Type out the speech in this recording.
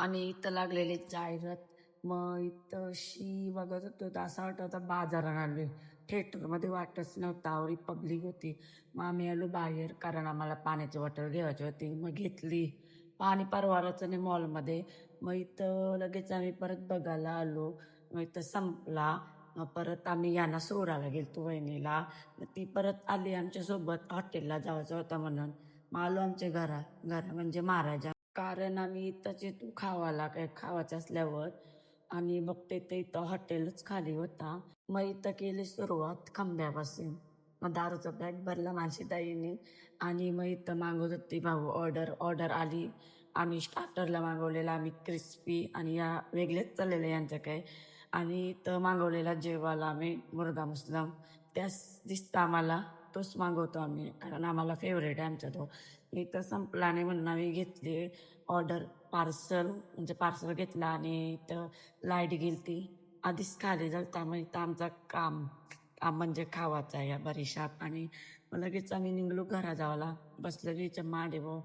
आणि इथं लागलेली जाहिरात. मग इथं अशी बघत होतो तर असं वाटत होतं बाजारात आलोय. थिएटरमध्ये वाटच नव्हता, एवढी पब्लिक होती. मग आम्ही आलो बाहेर कारण आम्हाला पाण्याची बॉटल घ्यायची होती. मग घेतली. पाणी परवडायचं नाही मॉलमध्ये. मग इथं लगेच आम्ही परत बघायला आलो. मग इथं संपला. मग परत आम्ही यांना सोडायला गेलतो वहिनीला. मग ती परत आली आमच्यासोबत हॉटेलला जायचं होतं म्हणून. मग आलो आमच्या घरा म्हणजे महाराजा. कारण आम्ही इथंच येतो खावाला, काही खावायचं असल्यावर आणि बघते ते इथं हॉटेलच खाली होता. मग इथं केली सुरुवात खंब्यापासून. मग दारूचा बॅग भरला माझी ताईने आणि मग इथं मागवत होती भाऊ ऑर्डर आली. आम्ही स्टार्टरला मागवलेला आम्ही क्रिस्पी आणि या वेगळेच चाललेले यांचं काय. आणि इथं मागवलेला जेवायला आम्ही मुर्गा मुसलम. त्याच दिसतं आम्हाला, तोच मागवतो आम्ही कारण आम्हाला फेवरेट आहे आमचा तो. इथं संपला नाही म्हणून आम्ही घेतली ऑर्डर म्हणजे पार्सल घेतला आणि इथं लाईट गेलती. आधीच खाली झालता. मग इथं आमचं काम काम म्हणजे खावाचा या बरिशाप आणि मग लगेच आम्ही निघलो घरा जावाला. बसलेलो हिच्या मांडीवर.